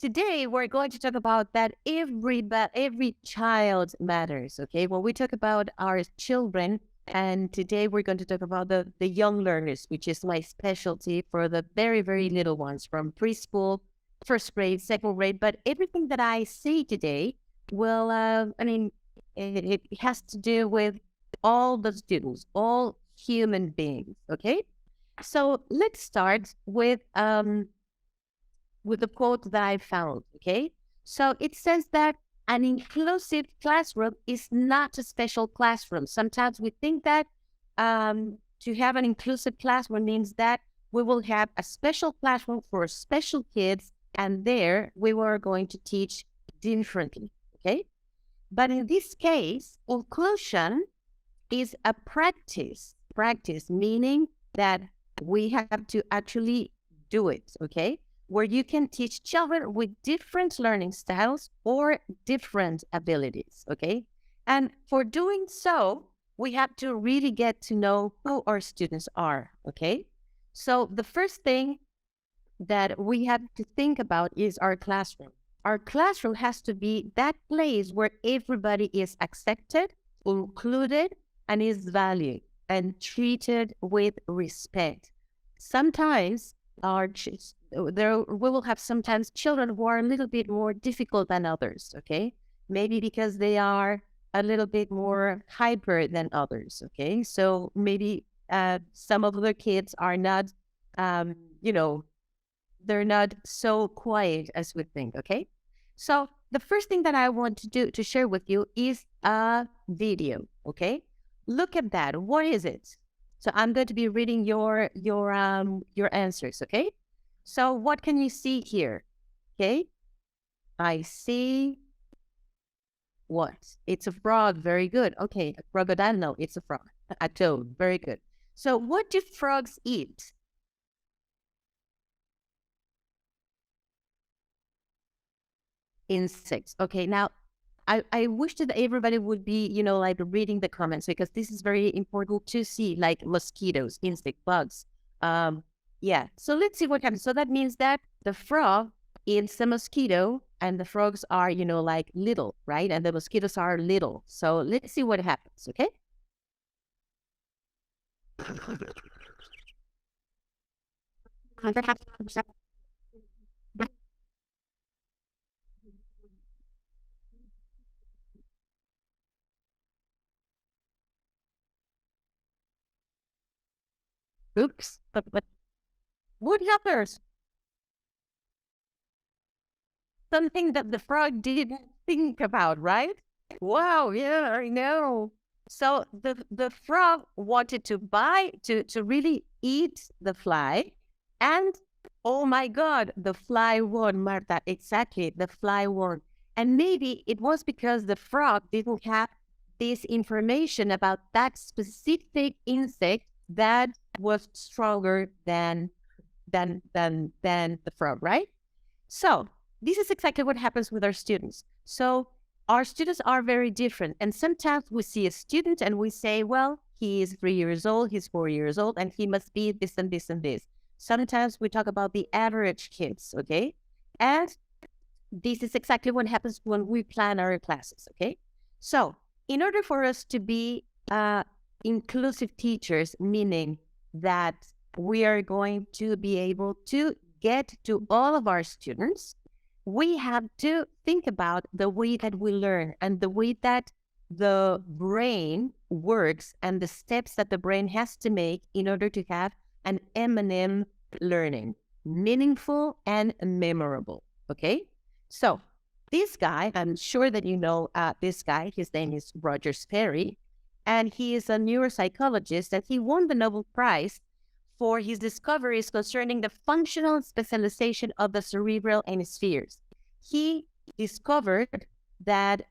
today we're going to talk about that every child matters. Okay, when we talk about our children, and today we're going to talk about the young learners, which is my specialty for the very little ones from preschool, first grade, second grade. But everything that I say today will, it has to do with all the students, all human beings. Okay, so let's start with the quote that I found. Okay. So it says that an inclusive classroom is not a special classroom. Sometimes we think that to have an inclusive classroom means that we will have a special classroom for special kids, and there we were going to teach differently. Okay. But in this case, inclusion is a practice meaning that we have to actually do it, okay? Where you can teach children with different learning styles or different abilities, okay? And for doing so, we have to really get to know who our students are, okay? So the first thing that we have to think about is our classroom. Our classroom has to be that place where everybody is accepted, included, and is valued and treated with respect. Sometimes we will have sometimes children who are a little bit more difficult than others, okay? Maybe because they are a little bit more hyper than others, okay? So maybe some of the kids are not, um, you know, they're not so quiet as we think, okay? So the first thing that I want to share with you is a video, okay? Look at that. What is it? So I'm going to be reading your answers, okay? So what can you see here? Okay? I see what? It's a frog. Very good. Okay, a crocodile. No, it's a frog. A toad. Very good. So what do frogs eat? Insects. Okay, now I wish that everybody would be, like reading the comments, because this is very important to see, like mosquitoes, insect, bugs. Yeah. So let's see what happens. So that means that the frog eats the mosquito, and the frogs are, like little, right? And the mosquitoes are little. So let's see what happens. Okay. Oops. But what happens? Something that the frog didn't think about, right? Wow, yeah, I know. So the frog wanted to really eat the fly, and oh my God, the fly won, Marta. Exactly, the fly won. And maybe it was because the frog didn't have this information about that specific insect that was stronger than the frog, right? So this is exactly what happens with our students. So our students are very different. And sometimes we see a student and we say, well, he is 3 years old, he's 4 years old, and he must be this and this and this. Sometimes we talk about the average kids, okay? And this is exactly what happens when we plan our classes, okay? So in order for us to be inclusive teachers, meaning that we are going to be able to get to all of our students, we have to think about the way that we learn and the way that the brain works and the steps that the brain has to make in order to have an M&M learning, meaningful and memorable, okay? So this guy, I'm sure that you know this guy, his name is Roger Sperry, and he is a neuropsychologist, and he won the Nobel Prize for his discoveries concerning the functional specialization of the cerebral hemispheres. He discovered that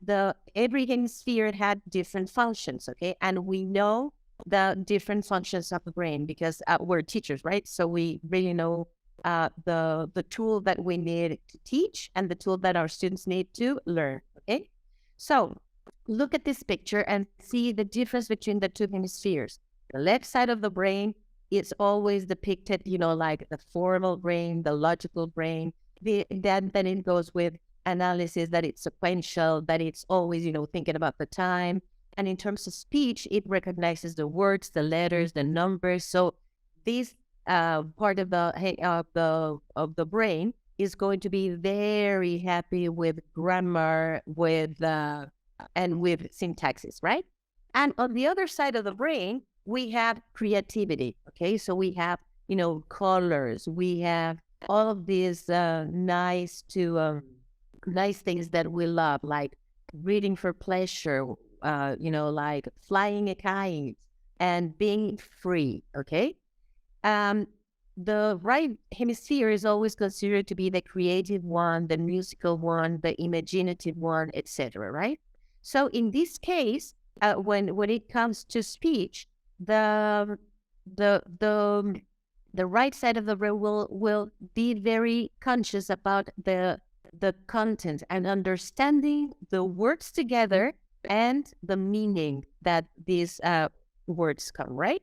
every hemisphere had different functions, okay? And we know the different functions of the brain because we're teachers, right? So we really know the tool that we need to teach and the tool that our students need to learn, okay? So look at this picture and see the difference between the two hemispheres. The left side of the brain is always depicted, like the formal brain, the logical brain. then it goes with analysis, that it's sequential, that it's always, thinking about the time. And in terms of speech, it recognizes the words, the letters, the numbers. So this part of the brain is going to be very happy with grammar, with and with syntaxes, right? And on the other side of the brain, we have creativity. Okay, so we have colors. We have all of these nice things that we love, like reading for pleasure, like flying a kite and being free. Okay. Um, the right hemisphere is always considered to be the creative one, the musical one, the imaginative one, etc. Right? So in this case, when it comes to speech, the the the the right side of the brain will be very conscious about the content and understanding the words together and the meaning that these words come, right?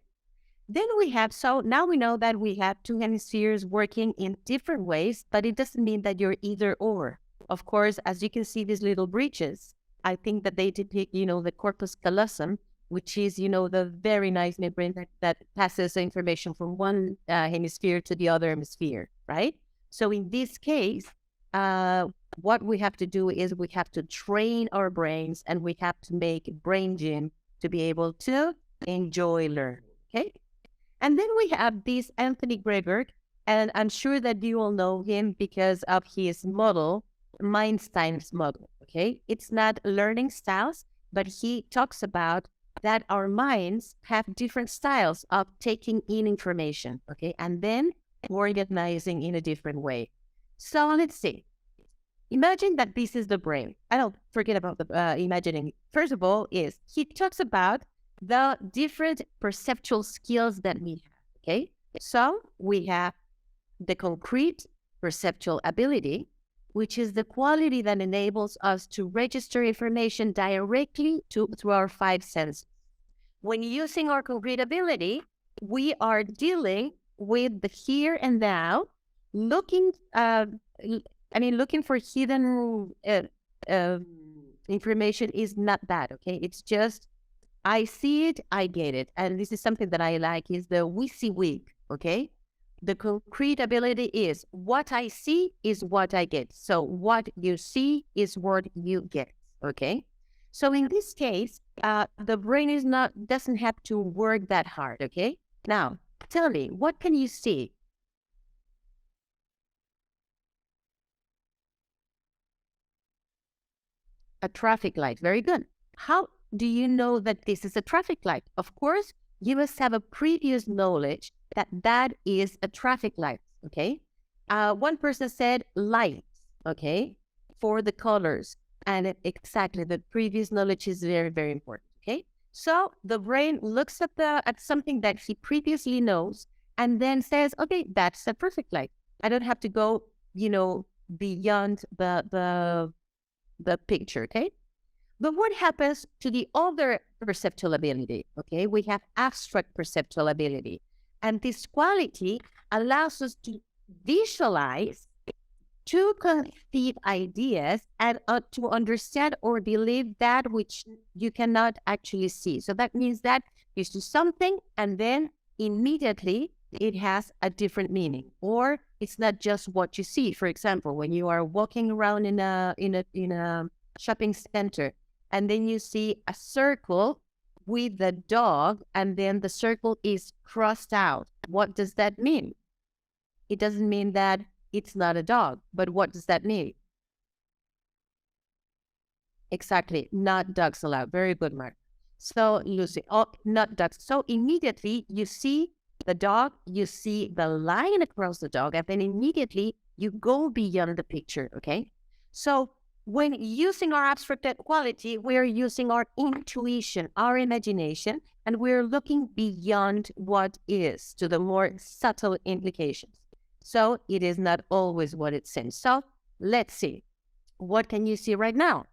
Then so now we know that we have two hemispheres working in different ways, but it doesn't mean that you're either or. Of course, as you can see, these little breaches, I think that they depict, the corpus callosum, which is, the very nice membrane that passes information from one hemisphere to the other hemisphere, right? So in this case, what we have to do is we have to train our brains and we have to make brain gym to be able to enjoy learning, okay? And then we have this Anthony Gregor, and I'm sure that you all know him because of his model, Einstein's model, okay? It's not learning styles, but he talks about that our minds have different styles of taking in information, okay? And then organizing in a different way. So let's see. Imagine that this is the brain. I don't forget about the imagining. First of all, he talks about the different perceptual skills that we have. Okay, so we have the concrete perceptual ability, which is the quality that enables us to register information directly through our five senses. When using our concrete ability, we are dealing with the here and now, looking looking for hidden information is not bad, okay? It's just, I see it, I get it. And this is something that I like, is the WYSIWYG, okay? The concrete ability is what I see is what I get. So what you see is what you get, okay? So in this case, the brain doesn't have to work that hard, okay? Now, tell me, what can you see? A traffic light. Very good. How do you know that this is a traffic light? Of course, you must have a previous knowledge that that is a traffic light, okay? One person said lights, okay, for the colors. And exactly, the previous knowledge is very, very important, okay? So the brain looks at something that he previously knows and then says, okay, that's a traffic light. I don't have to go, beyond the picture, okay? But what happens to the other perceptual ability? Okay, we have abstract perceptual ability. And this quality allows us to visualize, to conceive ideas, and to understand or believe that which you cannot actually see. So that means that you see something and then immediately it has a different meaning, or it's not just what you see. For example, when you are walking around in a shopping center, and then you see a circle with the dog, and then the circle is crossed out. What does that mean? It doesn't mean that it's not a dog, but what does that mean? Exactly, not dogs allowed. Very good, Mark. So, Lucy, not dogs. So immediately you see the dog, you see the line across the dog, and then immediately you go beyond the picture, okay? So when using our abstract quality, we're using our intuition, our imagination, and we're looking beyond what is to the more subtle implications. So it is not always what it seems. So let's see. What can you see right now?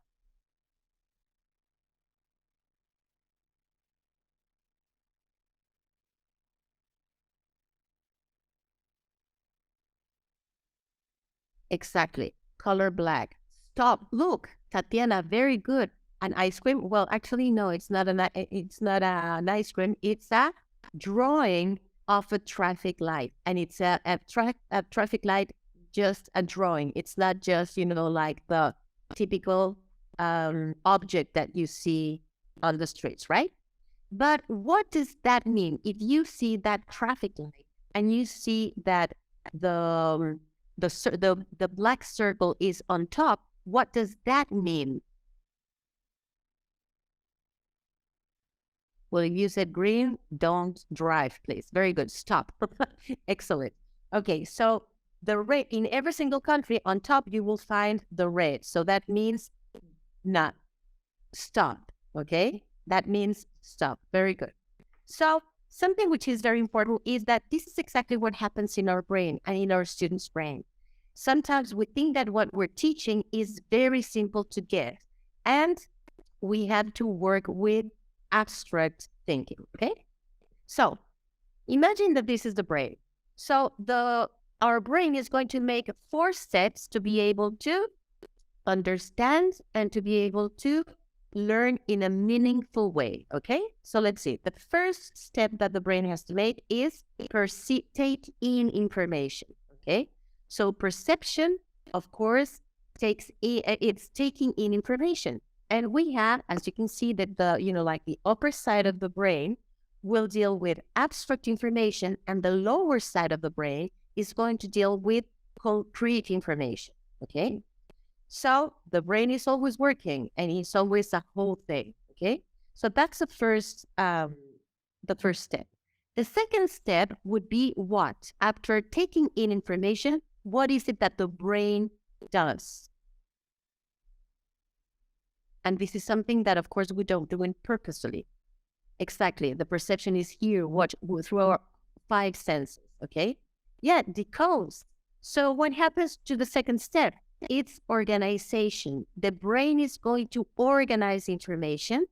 Exactly. Color black. Stop. Look, Tatiana, very good. An ice cream. Well, actually, no, it's not an ice cream. It's a drawing of a traffic light. And it's a traffic light, just a drawing. It's not just, like the typical object that you see on the streets, right? But what does that mean? If you see that traffic light and you see that the the black circle is on top, what does that mean? Well, if you said green, don't drive, please. Very good. Stop. Excellent. Okay, so the red in every single country on top, you will find the red. So that means not stop. Okay, that means stop. Very good. So something which is very important is that this is exactly what happens in our brain and in our students' brain. Sometimes we think that what we're teaching is very simple to get, and we have to work with abstract thinking, okay? So imagine that this is the brain. So our brain is going to make 4 steps to be able to understand and to be able to learn in a meaningful way, okay? So let's see. The first step that the brain has to make is take in information, okay? So perception, of course, it's taking in information. And we have, as you can see, that the upper side of the brain will deal with abstract information, and the lower side of the brain is going to deal with concrete information, okay? So the brain is always working, and it's always a whole thing, okay? So that's the first step. The second step would be what? After taking in information, what is it that the brain does? And this is something that, of course, we don't do it purposely. Exactly. The perception is here through our 5 senses, okay? Yeah, decodes. So what happens to the second step? It's organization. The brain is going to organize information,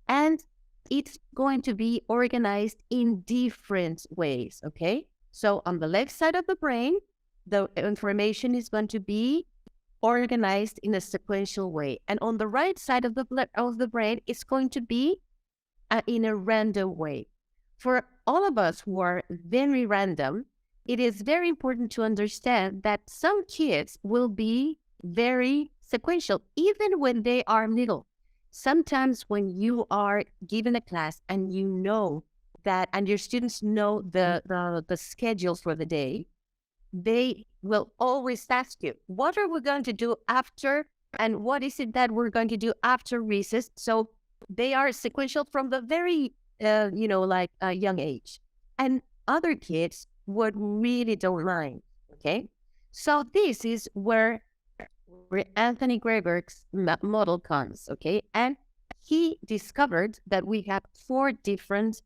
and it's going to be organized in different ways, okay? So on the left side of the brain, the information is going to be organized in a sequential way. And on the right side of the brain, it's going to be in a random way. For all of us who are very random, it is very important to understand that some kids will be very sequential, even when they are little. Sometimes when you are given a class and you know that, and your students know the schedule for the day, they will always ask you, what are we going to do after, and what is it that we're going to do after recess? So they are sequential from the very, young age. And other kids would really don't mind, okay? So this is where Anthony Greger's model comes, okay? And he discovered that we have 4 different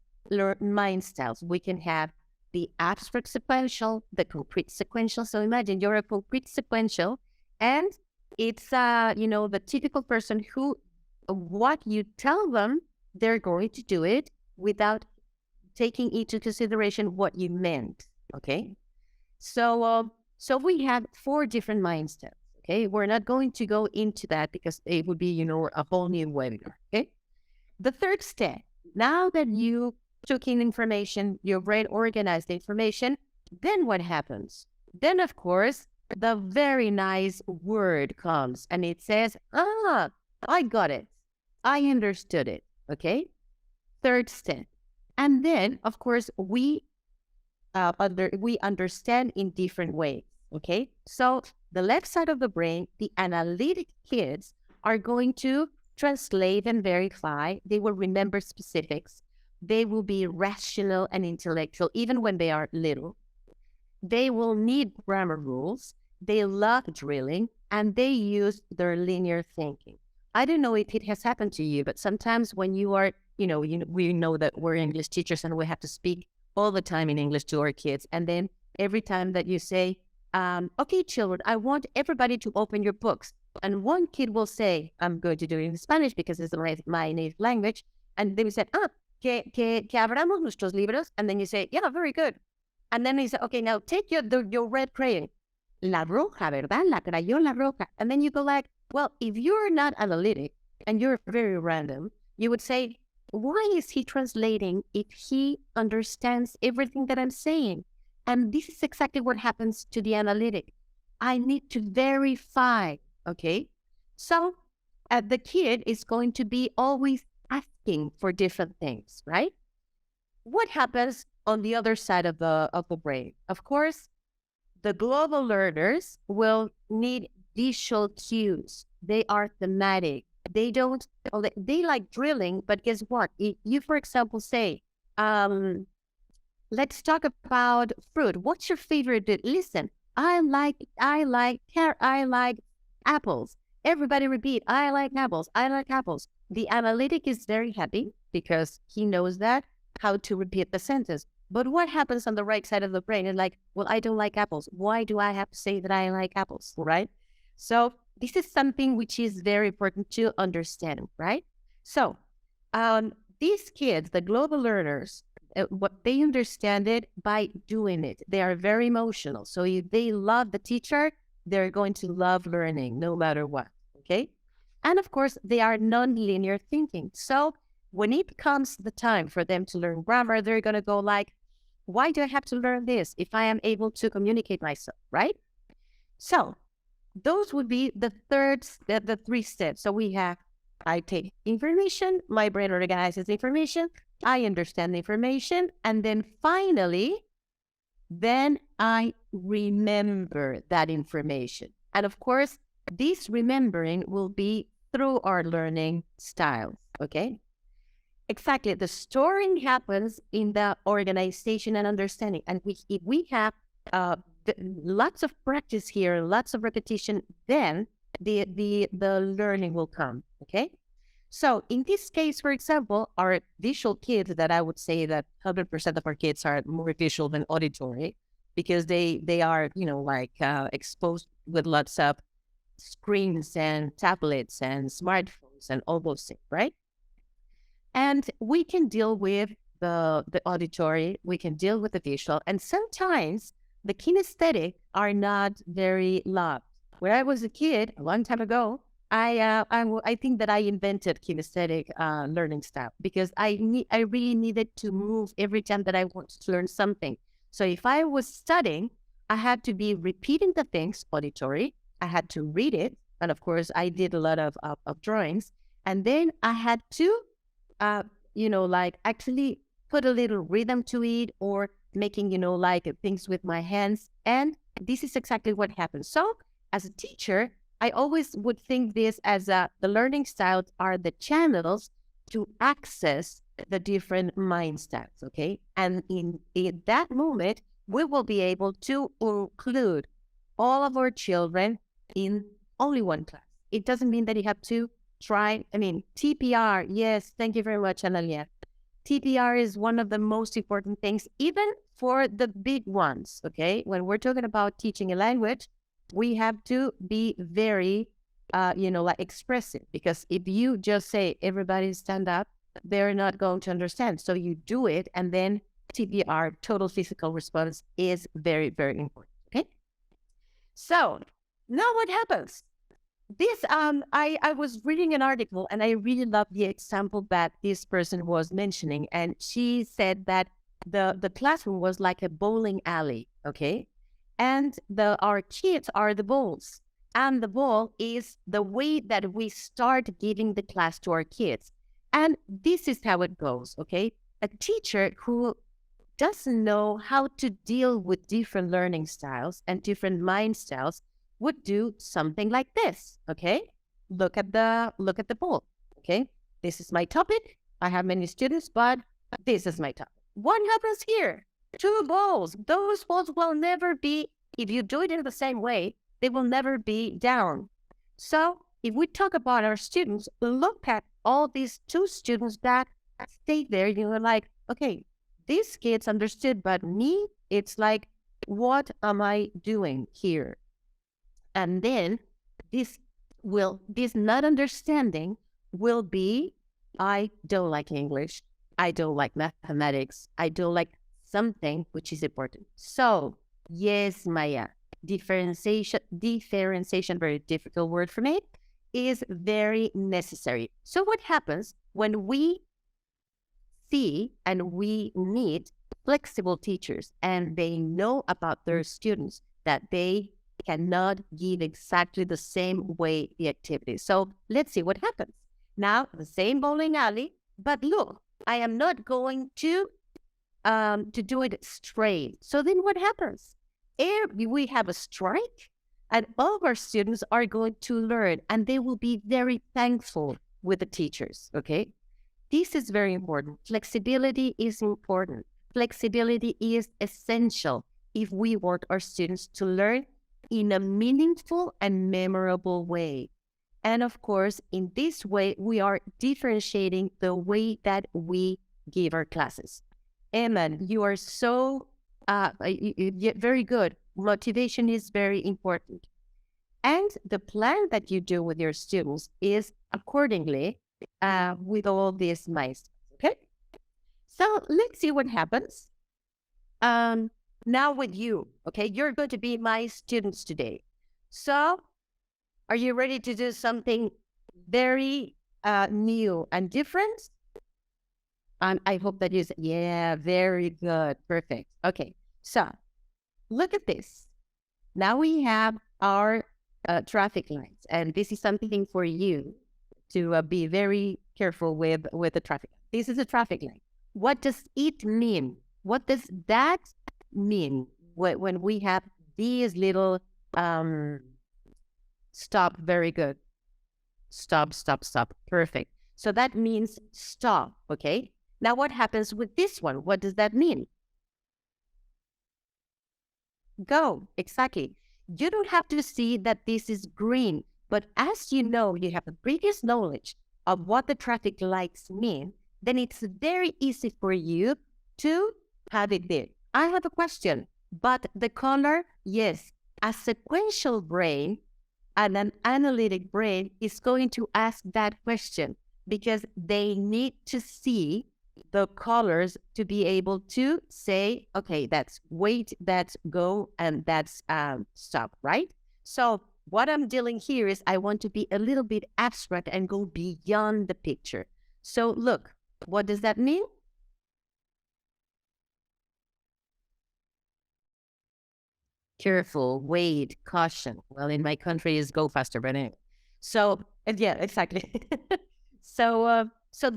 mind styles. We can have the abstract sequential, the concrete sequential. So imagine you're a concrete sequential, and it's the typical person who, what you tell them, they're going to do it without taking into consideration what you meant. Okay, so we have 4 different mind styles. Okay, we're not going to go into that because it would be a whole new webinar. Okay, the third step. Now that you took in information, your brain organized the information, then what happens? Then, of course, the very nice word comes and it says, I got it. I understood it. Okay? Third step. And then, of course, we understand in different ways. Okay? So the left side of the brain, the analytic kids are going to translate and verify. They will remember specifics. They will be rational and intellectual, even when they are little. They will need grammar rules. They love drilling, and they use their linear thinking. I don't know if it has happened to you, but sometimes when you are, we know that we're English teachers and we have to speak all the time in English to our kids. And then every time that you say, okay, children, I want everybody to open your books. And one kid will say, I'm going to do it in Spanish because it's my native language. And then we said, que abramos nuestros libros. And then you say, yeah, very good. And then he said, okay, now take your red crayon. la roja, ¿verdad? La crayola roja. And then you go like, well, if you're not analytic and you're very random, you would say, why is he translating if he understands everything that I'm saying? And this is exactly what happens to the analytic. I need to verify, okay? So the kid is going to be always asking for different things, right? What happens on the other side of the brain? Of course, the global learners will need visual cues. They are thematic. They don't, they like drilling, but guess what? If you, for example, say, let's talk about fruit. What's your favorite? Listen, I like apples. Everybody repeat, I like apples. I like apples. The analytic is very happy because he knows that how to repeat the sentence. But what happens on the right side of the brain is like, well, I don't like apples. Why do I have to say that I like apples, right? So this is something which is very important to understand, right? So these kids, the global learners, what they understand it by doing it. They are very emotional. So if they love the teacher, they're going to love learning no matter what, okay? And of course, they are non-linear thinking. So when it comes the time for them to learn grammar, they're going to go like, why do I have to learn this if I am able to communicate myself, right? So those would be the three steps. So we have, I take information, my brain organizes information, I understand the information, and then finally, then I remember that information. And of course, this remembering will be through our learning styles, okay? Exactly. The storing happens in the organization and understanding. And if we have lots of practice here, lots of repetition, then the learning will come, okay? So in this case, for example, our visual kids, that I would say that 100% of our kids are more visual than auditory because they are, exposed with lots of screens and tablets and smartphones and all those things, right? And we can deal with the auditory, we can deal with the visual, and sometimes the kinesthetic are not very loved. When I was a kid, a long time ago, I think that I invented kinesthetic learning style because I really needed to move every time that I wanted to learn something. So if I was studying, I had to be repeating the things auditory. I had to read it, and of course, I did a lot of drawings, and then I had to, actually put a little rhythm to it or making, things with my hands, and this is exactly what happens. So as a teacher, I always would think this as the learning styles are the channels to access the different mind styles, okay? And in that moment, we will be able to include all of our children in only one class. It doesn't mean that you have to try, TPR, yes, thank you very much, Analia. TPR is one of the most important things, even for the big ones, okay? When we're talking about teaching a language, we have to be very, expressive, because if you just say, everybody stand up, they're not going to understand. So you do it, and then TPR, total physical response, is very, very important, okay? So now what happens? This, I was reading an article, and I really love the example that this person was mentioning. And she said that the classroom was like a bowling alley, okay? And our kids are the balls. And the ball is the way that we start giving the class to our kids. And this is how it goes, okay? A teacher who doesn't know how to deal with different learning styles and different mind styles would do something like this, okay? Look at the ball, okay? This is my topic. I have many students, but this is my topic. What happens here? Two balls. Those balls will never be, if you do it in the same way, they will never be down. So if we talk about our students, look at all these two students that stayed there. You're like, okay, these kids understood, but me, it's like, what am I doing here? And then this not understanding will be, I don't like English. I don't like mathematics. I don't like something which is important. So, yes, Maya, differentiation, very difficult word for me, is very necessary. So what happens when we see and we meet flexible teachers and they know about their students that they cannot give exactly the same way the activity. So let's see what happens. Now, the same bowling alley, but look, I am not going to do it straight. So then what happens? If we have a strike, and all of our students are going to learn, and they will be very thankful with the teachers, okay? This is very important. Flexibility is important. Flexibility is essential if we want our students to learn in a meaningful and memorable way. And of course, in this way, we are differentiating the way that we give our classes. Emma, you are so very good. Motivation is very important. And the plan that you do with your students is accordingly with all these milestones, okay? So let's see what happens. Now with you, okay? You're going to be my students today. So are you ready to do something very new and different? And I hope that you say, yeah, very good, perfect. Okay, so look at this. Now we have our traffic lights, and this is something for you to be very careful with the traffic. This is a traffic light. What does it mean? What does that mean when we have these little stop? Very good. Stop, stop, stop. Perfect. So that means stop, okay? Now what happens with this one? What does that mean? Go, exactly. You don't have to see that this is green, but as you know, you have a previous knowledge of what the traffic lights mean, then it's very easy for you to have it there. I have a question, but the color, yes, a sequential brain and an analytic brain is going to ask that question because they need to see the colors to be able to say, okay, that's wait, that's go, and that's stop, right? So what I'm dealing here is I want to be a little bit abstract and go beyond the picture. So look, what does that mean? Careful, wait, caution. Well, in my country is go faster, but anyway. So yeah, exactly. So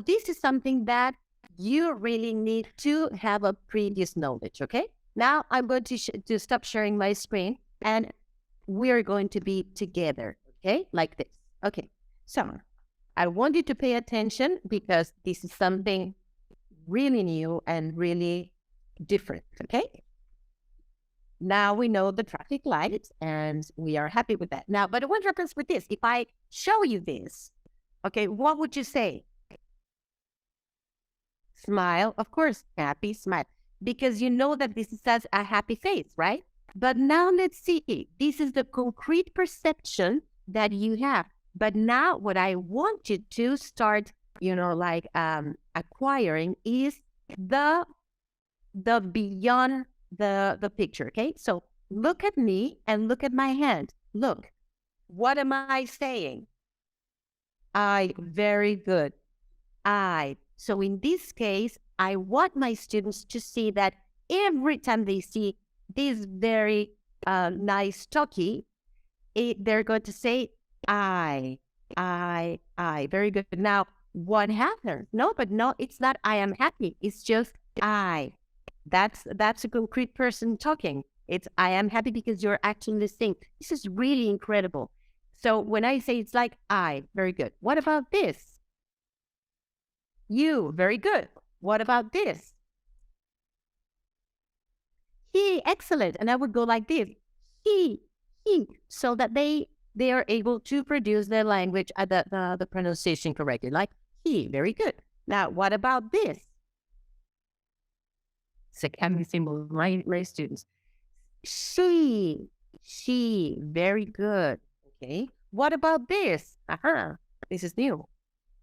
this is something that you really need to have a previous knowledge, okay? Now I'm going to stop sharing my screen and we're going to be together, okay? Like this. Okay, so I want you to pay attention because this is something really new and really different, okay? Now we know the traffic lights and we are happy with that. Now, but what happens with this? If I show you this, okay, what would you say? Smile, of course, happy smile, because you know that this says a happy face, right? But now let's see, this is the concrete perception that you have. But now what I want you to start, like acquiring is the beyond the picture, okay? So look at me and look at my hand. Look, what am I saying? Very good. So in this case, I want my students to see that every time they see this very nice talkie, they're going to say, I. Very good. Now, what happens? No, it's not I am happy. It's just I. That's a concrete person talking. It's I am happy because you're actually listening. This is really incredible. So when I say it's like I, very good. What about this? You, very good. What about this? He, excellent. And I would go like this. He, so that they are able to produce their language at the pronunciation correctly. Like he, very good. Now, what about this? Second symbol, my students. She, very good. Okay. What about this? This is new.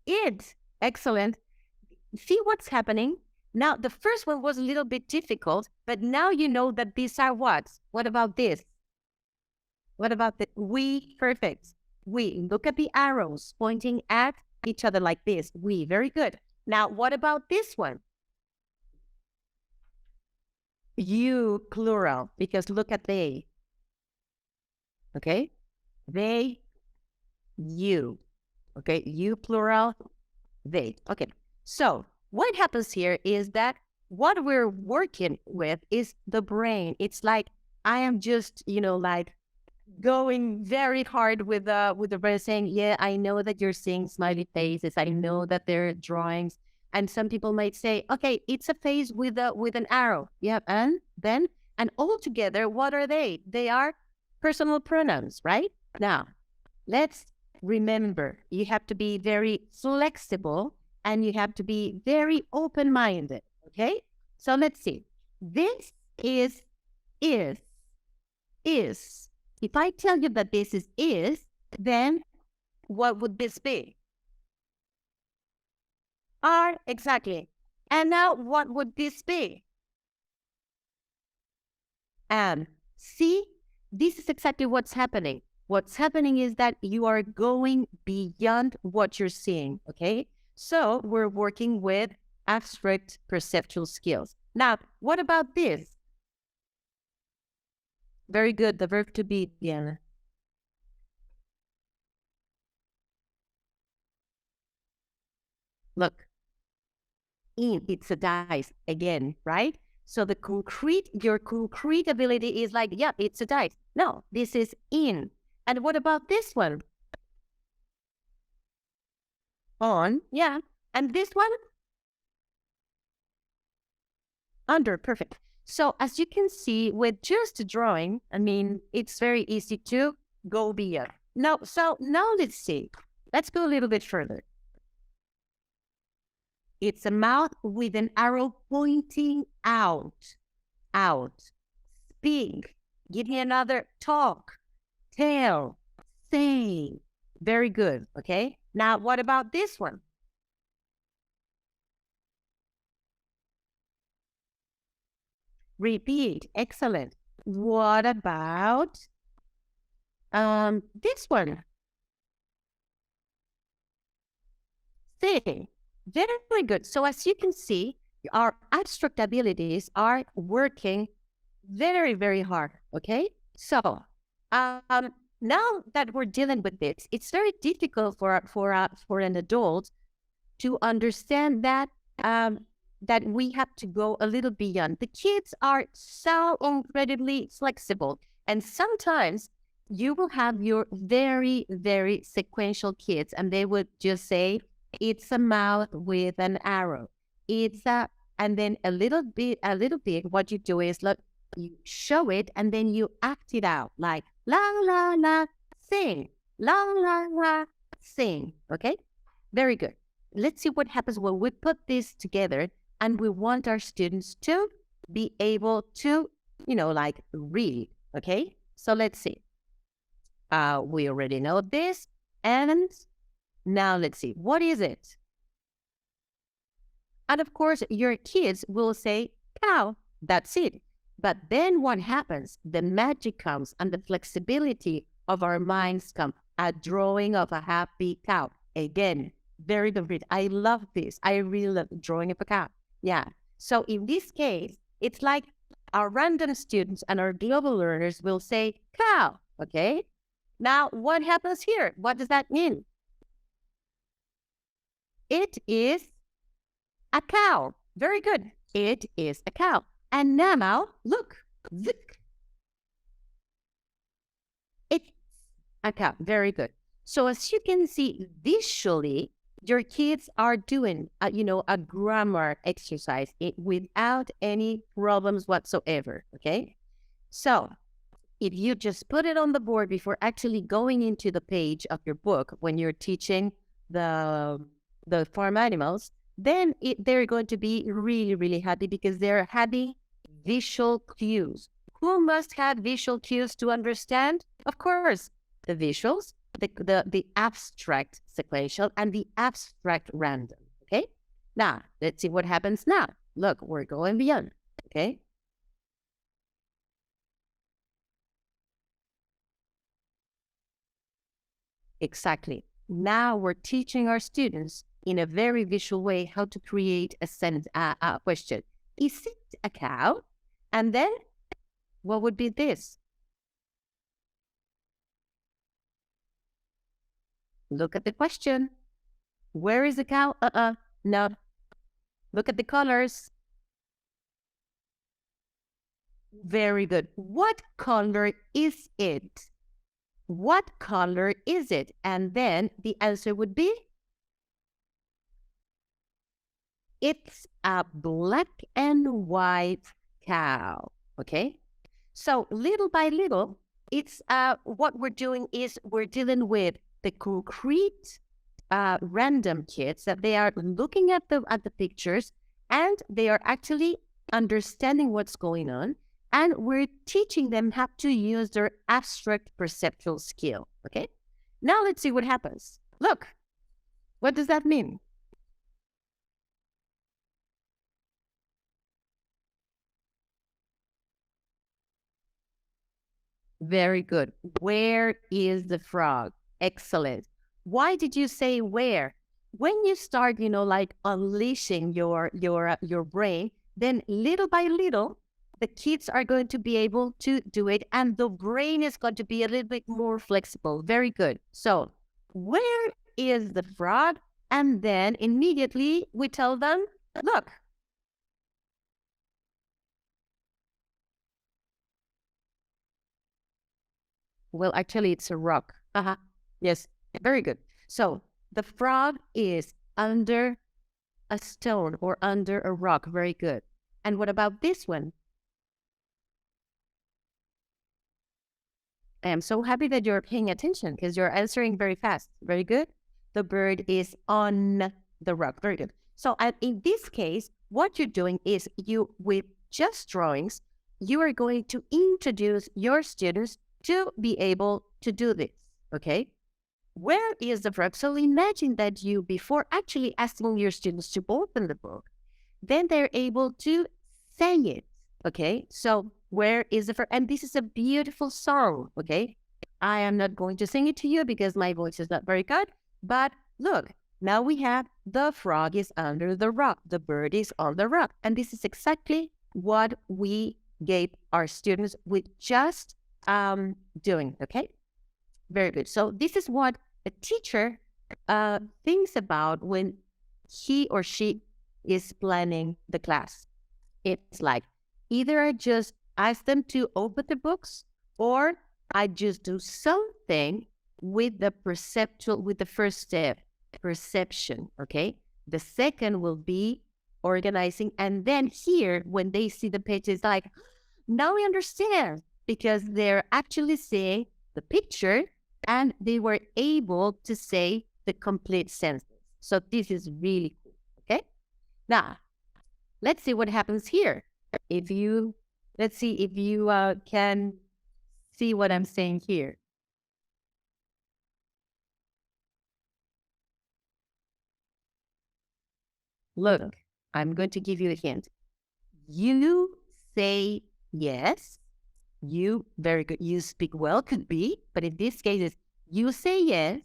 It, excellent. See what's happening? Now, the first one was a little bit difficult, but now you know that these are what? What about this? What about the we? Perfect. We. Look at the arrows pointing at each other like this. We. Very good. Now, what about this one? You, plural, because look at they. Okay? They, you. Okay? You, plural, they. Okay. So what happens here is that what we're working with is the brain. It's like I am just, like going very hard with the brain saying, yeah, I know that you're seeing smiley faces. I know that they're drawings. And some people might say, okay, it's a face with an arrow. Yeah, and then all together, what are they? They are personal pronouns, right? Now, let's remember, you have to be very flexible and you have to be very open-minded, okay? So let's see. This is, is. If I tell you that this is, then what would this be? Are, exactly. And now what would this be? And see, this is exactly what's happening. What's happening is that you are going beyond what you're seeing, okay? So we're working with abstract perceptual skills. Now, what about this? Very good, the verb to be, Diana. Look, it's a dice again, right? So your concrete ability is like, yeah, it's a dice. No, this is in. And what about this one? On, yeah. And this one? Under, perfect. So as you can see, with just drawing, I mean, it's very easy to go beyond. Now, so now let's see. Let's go a little bit further. It's a mouth with an arrow pointing out. Out. Speak. Give me another talk. Tell. Say. Very good. Okay. Now, what about this one? Repeat. Excellent. What about this one? Say. Very good. So as you can see, our abstract abilities are working very, very hard. Okay. So now that we're dealing with this, it's very difficult for an adult to understand that that we have to go a little beyond. The kids are so incredibly flexible, and sometimes you will have your very, very sequential kids, and they would just say, "It's a mouth with an arrow. It's a," and then a little bit. What you do is look, you show it, and then you act it out, like la la la, sing, la la la, sing. Okay, very good. Let's see what happens when we put this together and we want our students to be able to, like read, okay? So let's see. We already know this. And now let's see, what is it? And of course, your kids will say, cow, that's it. But then what happens? The magic comes and the flexibility of our minds come. A drawing of a happy cow. Again, very complete. I love this. I really love drawing of a cow. Yeah. So in this case, it's like our random students and our global learners will say cow. Okay. Now, what happens here? What does that mean? It is a cow. Very good. It is a cow. And now, look. It's a cow. Very good. So as you can see visually, your kids are doing, a grammar exercise without any problems whatsoever, okay? So if you just put it on the board before actually going into the page of your book when you're teaching the farm animals, then they're going to be really, really happy because they're having visual cues. Who must have visual cues to understand? Of course, the visuals, the abstract sequential, and the abstract random, okay? Now, let's see what happens now. Look, we're going beyond, okay? Exactly. Now we're teaching our students in a very visual way how to create a sentence, a question. Is it a cow? And then what would be this? Look at the question. Where is the cow? No. Look at the colors. Very good. What color is it? What color is it? And then the answer would be, it's a black and white cow. Okay? So little by little, it's what we're doing is we're dealing with the concrete random kids that they are looking at the pictures and they are actually understanding what's going on, and we're teaching them how to use their abstract perceptual skill. Okay, now let's see what happens. Look, what does that mean? Very good. Where is the frog? Excellent. Why did you say where? When you start, like unleashing your brain, then little by little, the kids are going to be able to do it, and the brain is going to be a little bit more flexible. Very good. So, where is the frog? And then immediately we tell them, look. Well, actually, it's a rock. Yes, very good. So the frog is under a stone or under a rock. Very good. And what about this one? I am so happy that you're paying attention because you're answering very fast. Very good. The bird is on the rock. Very good. So in this case, what you're doing is with just drawings, you are going to introduce your students to be able to do this. Okay. Where is the frog? So imagine that you, before actually asking your students to open the book, then they're able to sing it. Okay, so where is the frog? And this is a beautiful song. Okay, I am not going to sing it to you because my voice is not very good. But look, now we have the frog is under the rock, the bird is on the rock, and this is exactly what we gave our students with just doing. Okay. Very good. So this is what a teacher thinks about when he or she is planning the class. It's like either I just ask them to open the books, or I just do something with the perceptual, with the first step, perception. Okay. The second will be organizing. And then here, when they see the page, it's like, now we understand, because they're actually seeing the picture and they were able to say the complete sentence. So this is really cool. Okay. Now, let's see what happens here. Let's see if you can see what I'm saying here. Look, I'm going to give you a hint. You say yes. You, very good. You speak well, could be, but in this case, it's you say yes,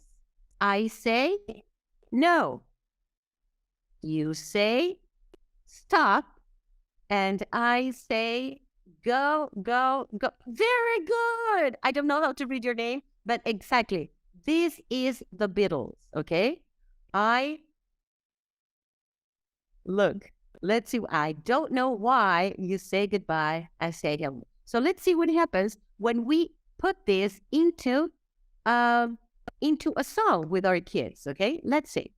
I say no. You say stop, and I say go, go, go. Very good. I don't know how to read your name, but exactly. This is the Beatles, okay? Look, let's see. I don't know why you say goodbye, I say hello. So let's see what happens when we put this into a song with our kids, okay? Let's see.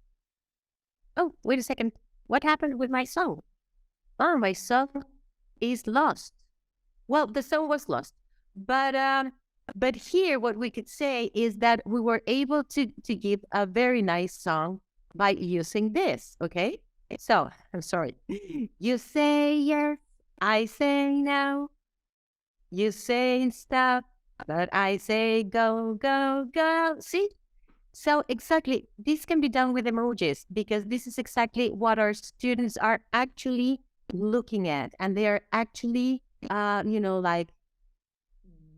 Oh, wait a second. What happened with my song? Oh, my song is lost. Well, the song was lost. But here what we could say is that we were able to give a very nice song by using this, okay? So, I'm sorry. You say yes, I say no. You say stop, but I say go, go, go. See? So exactly, this can be done with emojis because this is exactly what our students are actually looking at. And they are actually, like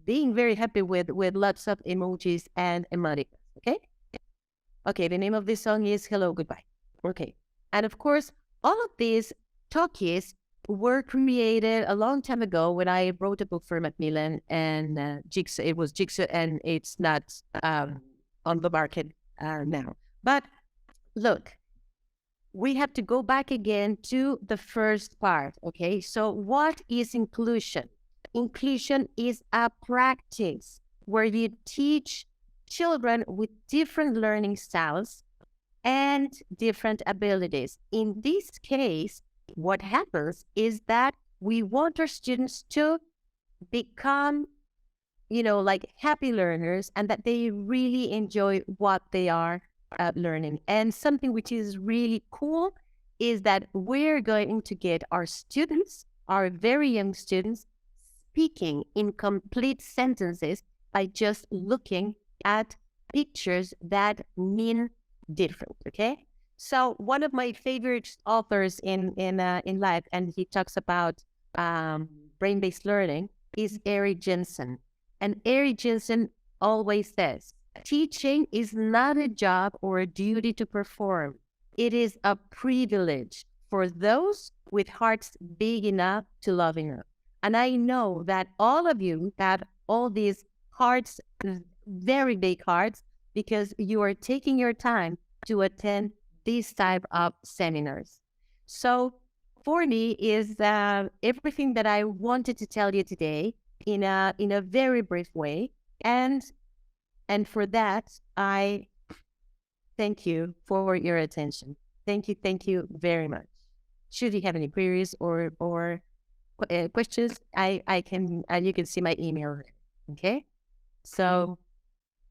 being very happy with lots of emojis and emoticons, okay? Okay, the name of this song is Hello, Goodbye. Okay. And of course, all of these talkies were created a long time ago when I wrote a book for Macmillan and Jigsaw. It was Jigsaw, and it's not on the market now. But look, we have to go back again to the first part. Okay, so what is inclusion? Inclusion is a practice where you teach children with different learning styles and different abilities. In this case, what happens is that we want our students to become, like happy learners, and that they really enjoy what they are learning. And something which is really cool is that we're going to get our students, our very young students, speaking in complete sentences by just looking at pictures that mean different. Okay, so one of my favorite authors in life, and he talks about brain-based learning, is Eric Jensen. And Eric Jensen always says, teaching is not a job or a duty to perform. It is a privilege for those with hearts big enough to love enough. And I know that all of you have all these hearts, very big hearts, because you are taking your time to attend these type of seminars. So for me is everything that I wanted to tell you today in a very brief way. And for that, I thank you for your attention. Thank you very much. Should you have any queries or questions, I can you can see my email. Okay, so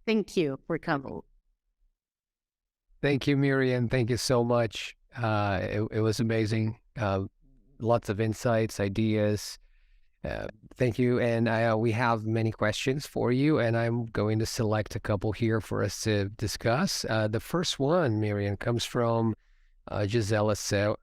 thank you for coming. Thank you, Myriam. Thank you so much. It was amazing. Lots of insights, ideas. Thank you. And we have many questions for you, and I'm going to select a couple here for us to discuss. The first one, Myriam, comes from Gisela Serra.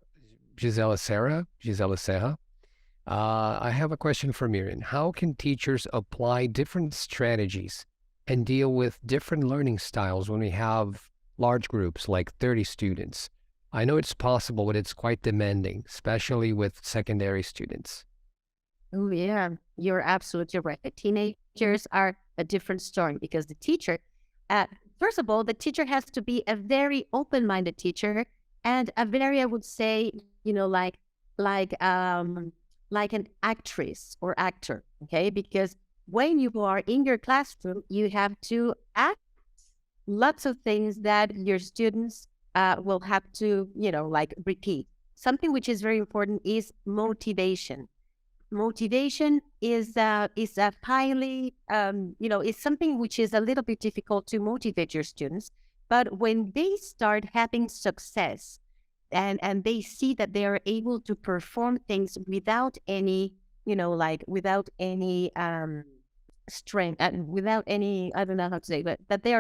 I have a question for Myriam. How can teachers apply different strategies and deal with different learning styles when we have large groups like 30 students? I know it's possible, but it's quite demanding, especially with secondary students. Oh, yeah, you're absolutely right. Teenagers are a different story because the teacher, first of all, the teacher has to be a very open-minded teacher and a very, I would say, like an actress or actor, okay? Because when you are in your classroom, you have to act lots of things that your students will have to, repeat. Something which is very important is motivation. Motivation is a highly, is something which is a little bit difficult to motivate your students. But when they start having success and they see that they are able to perform things without any, without any strength and without any, I don't know how to say, but that they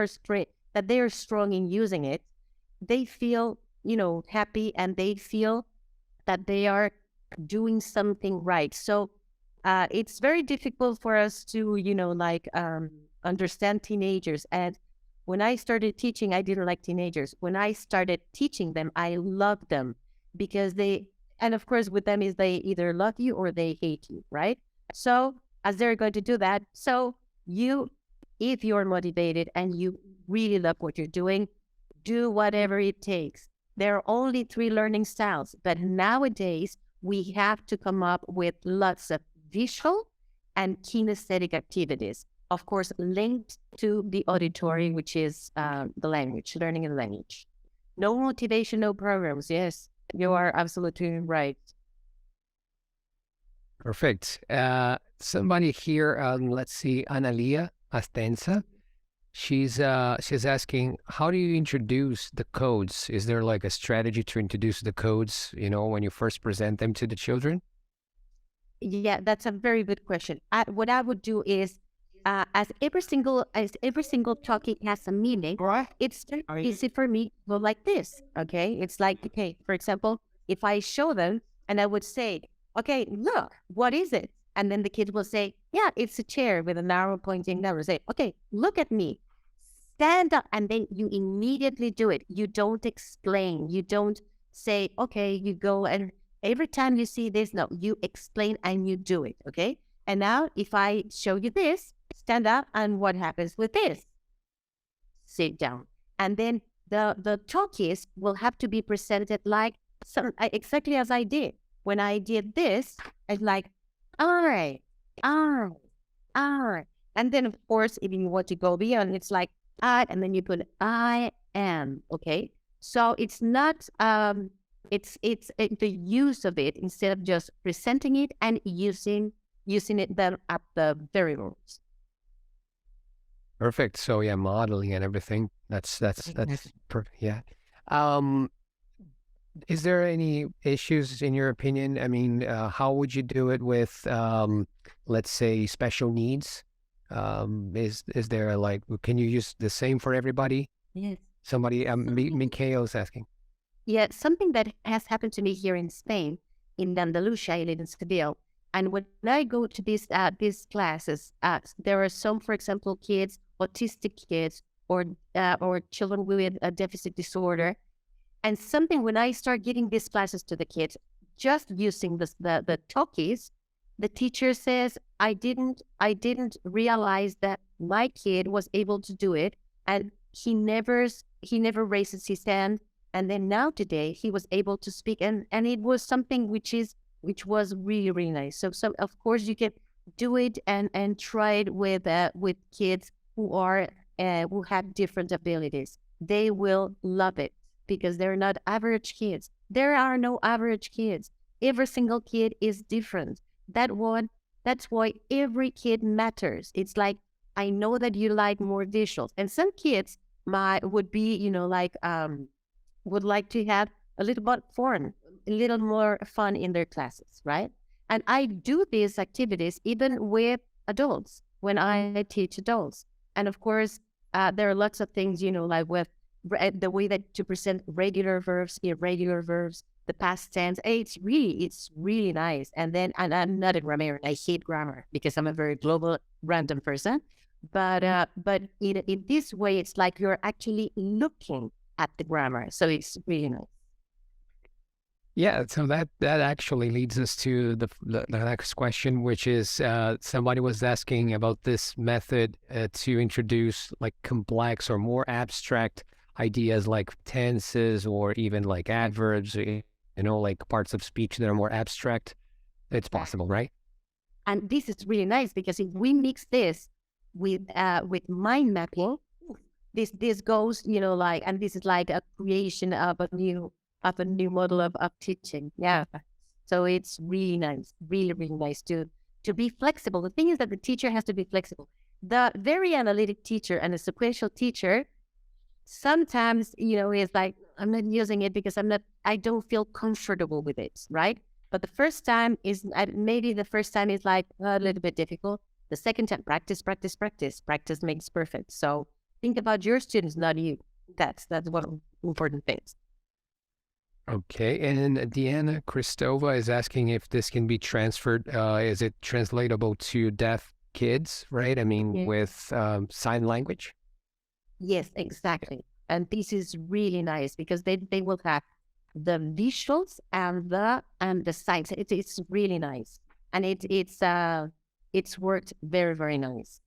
are strong in using it, they feel, happy, and they feel that they are doing something right. So it's very difficult for us to, understand teenagers. And when I started teaching, I didn't like teenagers. When I started teaching them, I loved them because and of course with them is they either love you or they hate you, right? So as they're going to do that, so if you're motivated and you really love what you're doing, do whatever it takes. There are only 3 learning styles, but nowadays we have to come up with lots of visual and kinesthetic activities, of course, linked to the auditory, which is the language, learning a language. No motivation, no programs. Yes, you are absolutely right. Perfect. Somebody here, let's see, Analia Astenza. She's asking, how do you introduce the codes? Is there like a strategy to introduce the codes, when you first present them to the children? Yeah, that's a very good question. What I would do is, as every single talking has a meaning, it's very easy for me to go like this. Okay, it's like, okay, for example, if I show them and I would say, okay, look, what is it? And then the kids will say, yeah, it's a chair with an arrow pointing down. Say, okay, look at me. stand up, and then you immediately do it. You don't explain. You don't say, okay, you go and every time you see this, no, you explain and you do it, okay? And now if I show you this, stand up, and what happens with this? Sit down. And then the talkies will have to be presented like exactly as I did. When I did this, it's like, all right, all right, all right. And then, of course, if you want to go beyond, it's like, and then you put I am, okay? So it's not, it's the use of it instead of just presenting it and using it then at the very roots. Perfect. So yeah, modeling and everything. That's perfect. Yeah. Um, is there any issues in your opinion? I mean, how would you do it with, let's say, special needs? Is there like, can you use the same for everybody? Yes. Somebody, Mikhail's asking. Yeah, something that has happened to me here in Spain, in Andalusia, I live in Seville. And when I go to these classes, there are some, for example, kids, autistic kids, or children with a deficit disorder. And something when I start giving these classes to the kids, just using the talkies, the teacher says, I didn't realize that my kid was able to do it, and he never raises his hand. And then now today he was able to speak, and it was something which was really, really nice. So of course you can do it and try it with kids who have different abilities. They will love it because they're not average kids. There are no average kids. Every single kid is different. That's why every kid matters. It's like, I know that you like more visuals, and some kids would be, would like to have a little bit fun, a little more fun in their classes, right? And I do these activities even with adults when I teach adults. And of course, there are lots of things, like with the way that to present regular verbs, irregular verbs, the past tense. It's really nice. And I'm not a grammarian. I hate grammar because I'm a very global, random person. But in this way, it's like you're actually looking at the grammar. So it's really nice. Yeah, so that actually leads us to the next question, which is somebody was asking about this method to introduce like complex or more abstract ideas like tenses or even like adverbs, like parts of speech that are more abstract. It's possible, right? And this is really nice because if we mix this with mind mapping, this goes, and this is like a creation of a new model of teaching. Yeah. So it's really nice, really, really nice to be flexible. The thing is that the teacher has to be flexible. The very analytic teacher and the sequential teacher sometimes, is like, I'm not using it because I don't feel comfortable with it, right? But the first time is, maybe the first time is like a little bit difficult. The second time, practice. Practice makes perfect. So think about your students, not you. That's one of the important things. Okay, and Deanna Christova is asking if this can be transferred. Is it translatable to deaf kids, right? I mean, with sign language? Yes, exactly. And this is really nice because they will have the visuals and the signs. It's really nice, and it's worked very, very nice.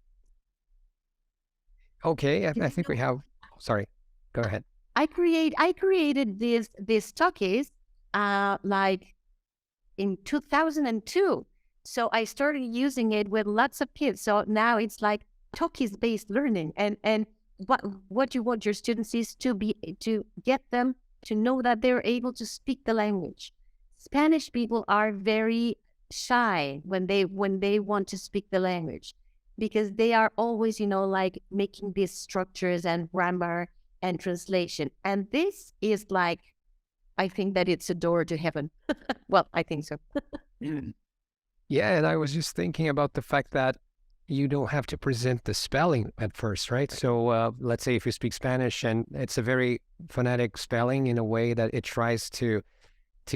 Okay, I think we have. Sorry, go ahead. I created these talkies like in 2002. So I started using it with lots of kids. So now it's like talkies based learning, and what you want your students is to get them to know that they're able to speak the language. Spanish people are very shy when they want to speak the language because they are always, like making these structures and grammar and translation. And this is like, I think that it's a door to heaven. Well, I think so. Yeah, and I was just thinking about the fact that you don't have to present the spelling at first, right? So let's say if you speak Spanish and it's a very phonetic spelling in a way that it tries to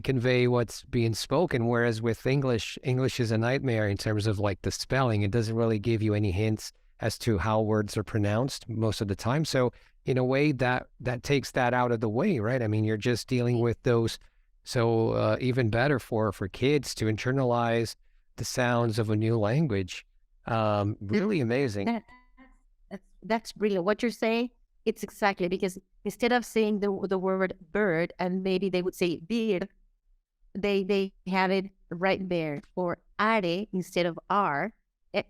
convey what's being spoken, whereas with English is a nightmare in terms of like the spelling. It doesn't really give you any hints as to how words are pronounced most of the time. So in a way that takes that out of the way, right? I mean, you're just dealing with those. So even better for kids to internalize the sounds of a new language. Really amazing. That, that's brilliant. What you're saying, it's exactly because instead of saying the word bird and maybe they would say beer, they have it right there for are instead of are.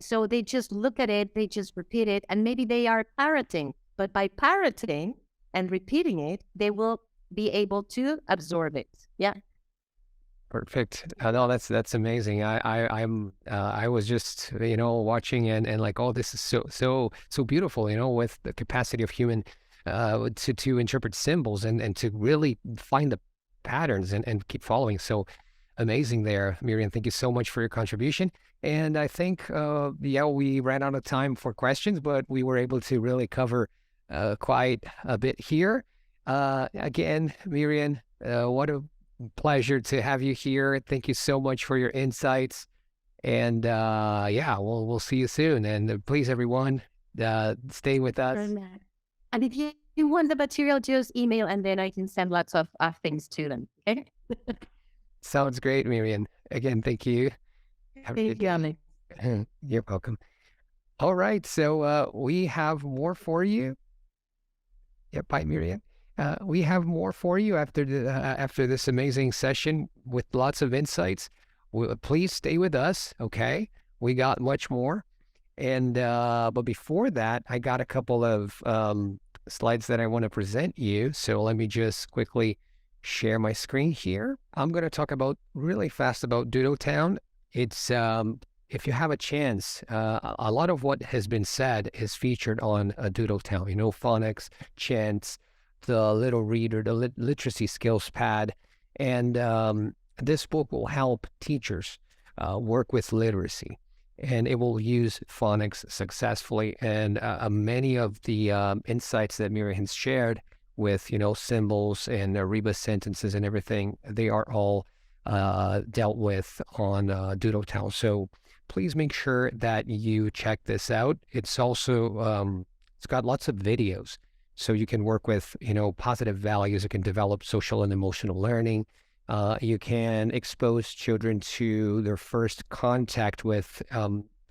So they just look at it, they just repeat it, and maybe they are parroting. But by parroting and repeating it, they will be able to absorb it. Yeah. Perfect. No, that's amazing. I was just watching and like, oh, this is so beautiful. With the capacity of human to interpret symbols and to really find the patterns and keep following. So amazing there, Myriam. Thank you so much for your contribution. And I think we ran out of time for questions, but we were able to really cover quite a bit here. Again, Myriam, what a pleasure to have you here. Thank you so much for your insights. And we'll see you soon. And please, everyone, stay with us. And if you want the material, just email and then I can send lots of things to them. Okay. Sounds great, Myriam. Again, thank you. Thank you, Alex. You're welcome. All right. So we have more for you. Yeah, bye, Myriam. We have more for you after this amazing session with lots of insights. Please stay with us, okay? We got much more. And but before that, I got a couple of slides that I want to present you. So let me just quickly share my screen here. I'm going to talk really fast about Doodletown. It's if you have a chance, a lot of what has been said is featured on Doodletown. Phonics, chants, the little reader, the literacy skills pad. And this book will help teachers work with literacy, and it will use phonics successfully. And many of the insights that Myriam has shared with, symbols and rebus sentences and everything, they are all dealt with on Doodletown. So please make sure that you check this out. It's also, it's got lots of videos. So you can work with, positive values. You can develop social and emotional learning. You can expose children to their first contact with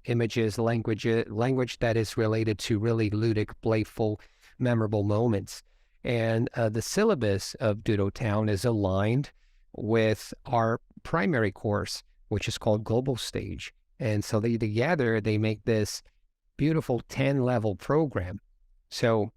images, language that is related to really ludic, playful, memorable moments. And the syllabus of Doodletown is aligned with our primary course, which is called Global Stage. And so together they make this beautiful 10-level program. So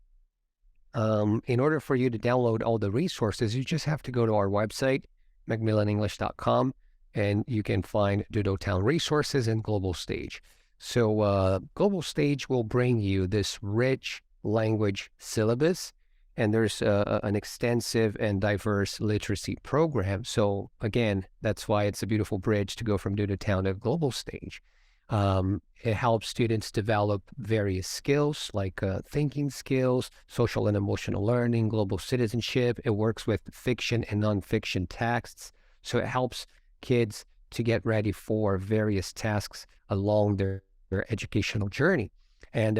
in order for you to download all the resources, you just have to go to our website, macmillanenglish.com, and you can find Doodletown resources and Global Stage. So Global Stage will bring you this rich language syllabus, and there's an extensive and diverse literacy program. So again, that's why it's a beautiful bridge to go from Doodletown to Global Stage. It helps students develop various skills like thinking skills, social and emotional learning, global citizenship. It works with fiction and nonfiction texts. So it helps kids to get ready for various tasks along their educational journey. And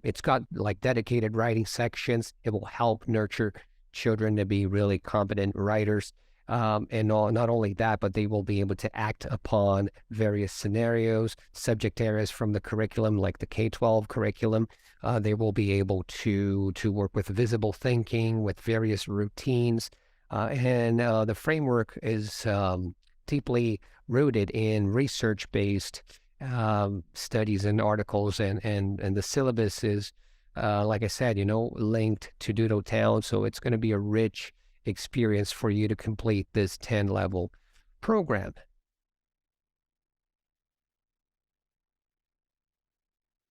it's got like dedicated writing sections. It will help nurture children to be really competent writers. And not only that, but they will be able to act upon various scenarios, subject areas from the curriculum, like the K-12 curriculum. They will be able to work with visible thinking, with various routines. And the framework is deeply rooted in research-based studies and articles. And the syllabus is, like I said, linked to Doodletown. So it's going to be a rich experience for you to complete this 10-level program.